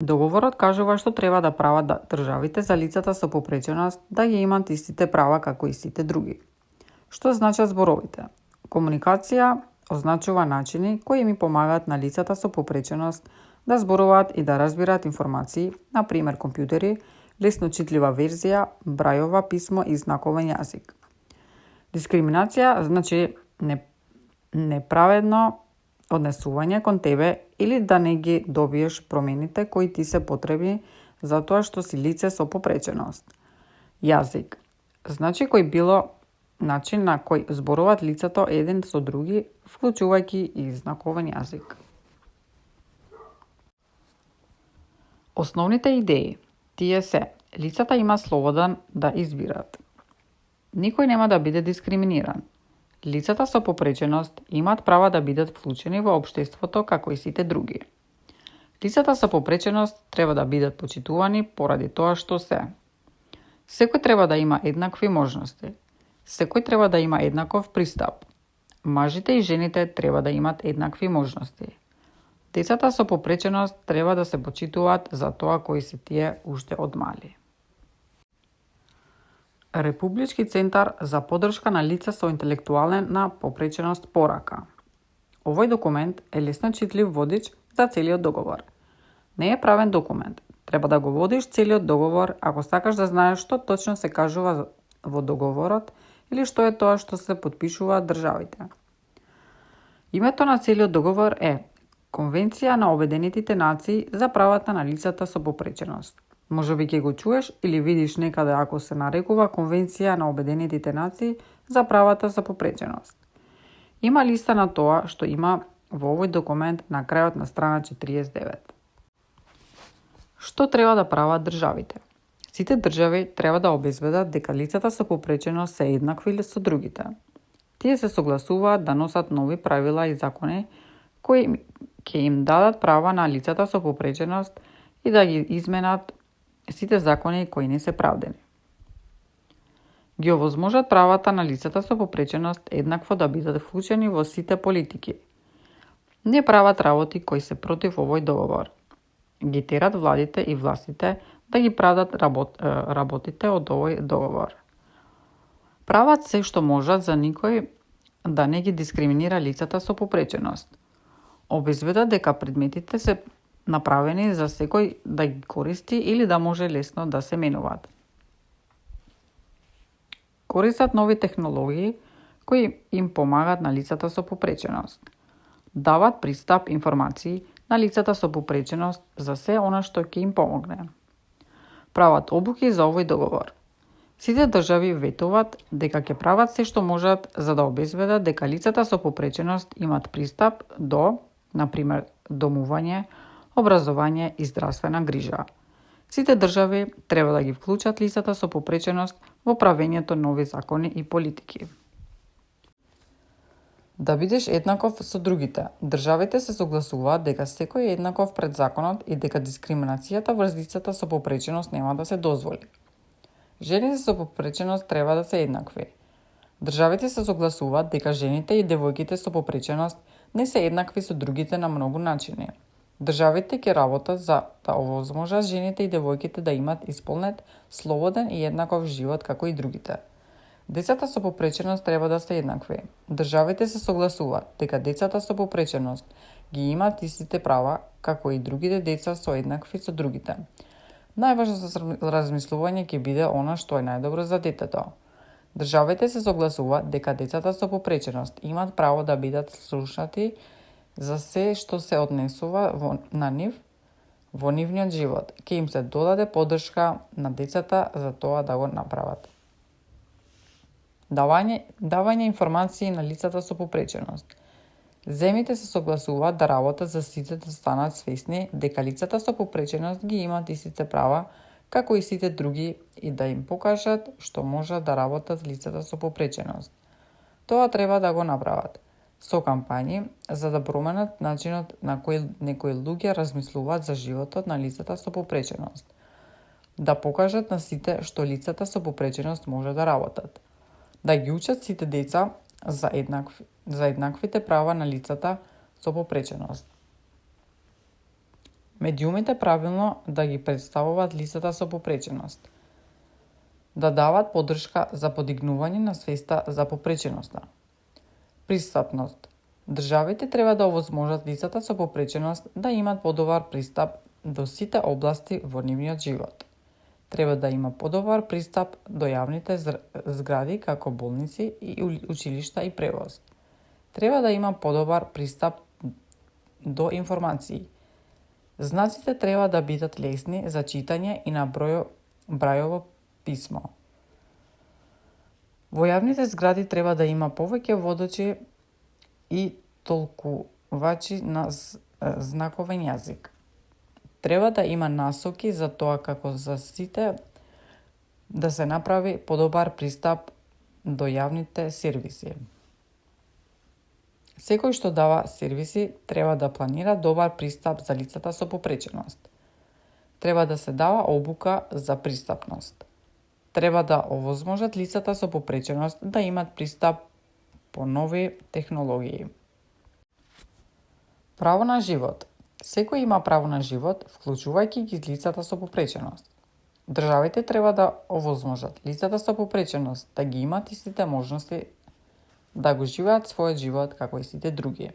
Договорот кажува што треба да прават државите за лицата со попреченост да ја имаат истите права како и сите други. Што значат зборовите? Комуникација означува начини кои ми помагаат на лицата со попреченост да зборуваат и да разбираат информации, на пример компјутери, лесно читлива верзија, брајова писмо и знаковен јазик. Дискриминација значи неправедно однесување кон тебе или да не ги добиеш промените кои ти се потребни за тоа што си лице со попреченост. Јазик значи кој било начин на кој зборуваат лицето еден со други, вклучувајќи и знаковен јазик. Основните идеи тие се: лицата има слобода да избират. Никој нема да биде дискриминиран. Лицата со попреченост имаат права да бидат вклучени во општеството како и сите други. Лицата со попреченост треба да бидат почитувани поради тоа што се. Секој треба да има еднакви можности. Секој треба да има еднаков пристап. Мажите и жените треба да имат еднакви можности. Децата со попреченост треба да се почитуваат за тоа кои се тие уште од мали. Републички центар за поддршка на лица со интелектуална попреченост порака. Овој документ е лесно читлив водич за целиот договор. Не е правен документ. Треба да го водиш целиот договор ако сакаш да знаеш што точно се кажува во договорот или што е тоа што се потпишуваат државите. Името на целиот договор е Конвенција на Обединетите нации за правата на лицата со попреченост. Можеби ќе го чуеш или видиш некаде ако се нарекува Конвенција на Обединетите нации за правата за попреченост. Има листа на тоа што има во овој документ на крајот на страна 49. Што треба да прават државите? Сите држави треба да обезбедат дека лицата со попреченост се еднакви со другите. Тие се согласуваат да носат нови правила и закони кои ќе им дадат права на лицата со попреченост и да ги изменат сите закони кои не се правдени. Ги овозможат правата на лицата со попреченост еднакво да бидат вклучени во сите политики. Не прават работи кои се против овој договор. Ги терат владите и властите да ги правдат работите од овој договор. Прават се што можат за никој да не ги дискриминира лицата со попреченост. Обезбедат дека предметите се направени за секој да ги користи или да може лесно да се менуваат. Користат нови технологии кои им помагат на лицата со попреченост. Дават пристап информации на лицата со попреченост за се она што ќе им помогне. Прават обуки за овој договор. Сите држави ветуваат дека ќе прават се што можат за да обезбедат дека лицата со попреченост имат пристап до, например, домување, образование и здравствена грижа. Сите држави треба да ги вклучат лицата со попреченост во правењето нови закони и политики. Да бидеш еднаков со другите, државите се согласуваат дека секој е еднаков пред законот и дека дискриминацијата врз лицата со попреченост нема да се дозволи. Жените со попреченост треба да се еднакви. Државите се согласуваат дека жените и девојките со попреченост не се еднакви со другите на многу начини. Државите ќе работат за да овозможат жените и девојките да имат исполнет, слободен и еднаков живот како и другите. Децата со попреченост треба да се еднакви. Државите се согласуваат дека децата со попреченост ги имаат истите права како и другите деца со еднакви со другите. Најважно за размислување ќе биде она што е најдобро за детето. Државите се согласуваат дека децата со попреченост имаат право да бидат слушнати за се што се однесува на нив во нивниот живот. Ќе им се додаде поддршка на децата за тоа да го направат. Давање информации на лицата со попреченост. Земјите се согласуваат да работат за сите да станат свесни дека лицата со попреченост ги имаат истите права како и сите други и да им покажат што можат да работат лицата со попреченост. Тоа треба да го направат со кампањи за да променат начинот на кој некои луѓе размислуваат за животот на лицата со попреченост. Да покажат на сите што лицата со попреченост може да работат. Да ги учат сите деца за еднаквите права на лицата со попреченост. Медиумите правилно да ги представуваат лицата со попреченост, да дават поддршка за подигнување на свеста за попреченоста. Пристапност. Државите треба да овозможат лицата со попреченост да имат подобар пристап до сите области во нивниот живот. Треба да има подобар пристап до јавните згради како болници и училишта и превоз. Треба да има подобар пристап до информации. Знаците треба да бидат лесни за читање и на брајово писмо. Во јавните згради треба да има повеќе водачи и толкувачи на знаковен јазик. Треба да има насоки за тоа како за сите да се направи подобар пристап до јавните сервиси. Секој што дава сервиси треба да планира добар пристап за лицата со попреченост. Треба да се дава обука за пристапност. Треба да овозможат лицата со попреченост да имат пристап по нови технологии. Право на живот. Секој има право на живот, вклучувајќи ги лицата со попреченост. Државите треба да овозможат лицата со попреченост да ги имат истите можности да го живеат својот живот како и сите други.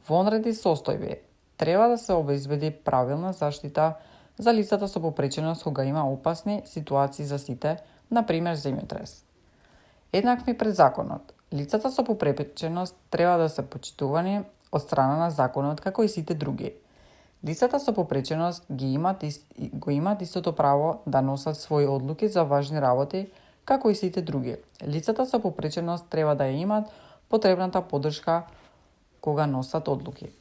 Во онредни состојби треба да се обезбеди правилна заштита за лицата со попреченост кога има опасни ситуации за сите, например земјотрес. Еднакви пред законот. Лицата со попреченост треба да се почитувани од страна на законот како и сите други. Лицата со попреченост го имат истото право да носат своји одлуки за важни работи како и сите други. Лицата со попреченост треба да ја имат потребната поддршка кога носат одлуки.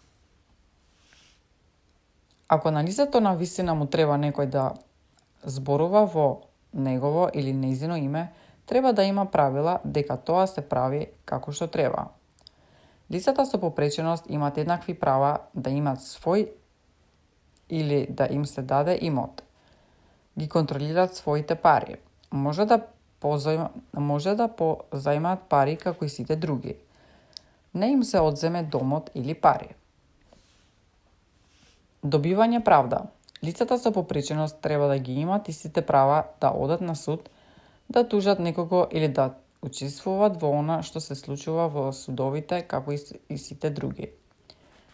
Ако на лицето на вистина му треба некој да зборува во негово или нејзино име, треба да има правила дека тоа се прави како што треба. Лицата со попреченост имат еднакви права да имат свој или да им се даде имот. Ги контролираат своите пари. Може да позајмаат пари како и сите други. Не им се одземе домот или пари. Добивање правда. Лицата со попреченост треба да ги имат истите права да одат на суд, да тужат некого или да учествуваат во она што се случува во судовите како и сите други.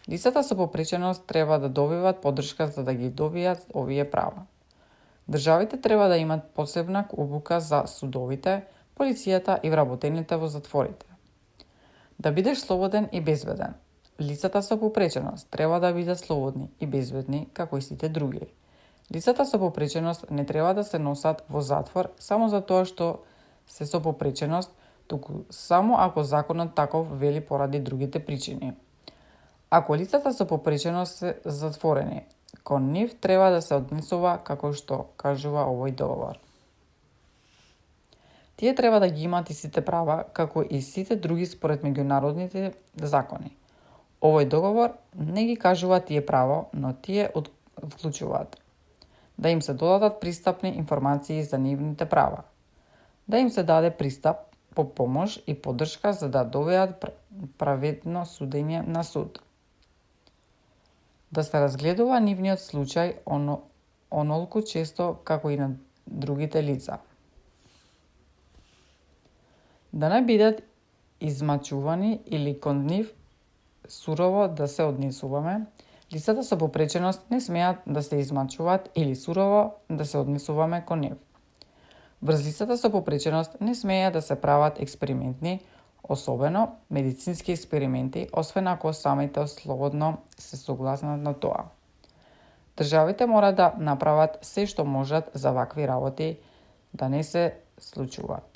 Лицата со попреченост треба да добиваат поддршка за да ги добијат овие права. Државите треба да имат посебна обука за судовите, полицијата и вработените во затворите. Да бидеш слободен и безбеден. Лицата со попреченост треба да бидат слободни и безбедни како и сите други. Лицата со попреченост не треба да се носат во затвор само за тоа што се со попреченост, туку само ако законот таков вели поради другите причини. Ако лицата со попреченост се затворени, кон нив треба да се однесува како што кажува овој договор. Тие треба да ги имат истите права како и сите други според меѓународните закони. Овој договор не ги кажува тие право, но тие вклучуваат да им се додадат пристапни информации за нивните права, да им се даде пристап по помош и поддршка за да добијат праведно судење на суд, да се разгледува нивниот случај онолку често како и на другите лица, да не бидат измачувани или кон нив сурово да се однесуваме. Лицата со попреченост не смеат да се измачуваат или сурово да се однесуваме кон нив. Врз лицата со попреченост не смеат да се прават експерименти, особено медицински експерименти, освен ако самите слободно се согласнат на тоа. Државите мора да направат се што можат за вакви работи да не се случуваат.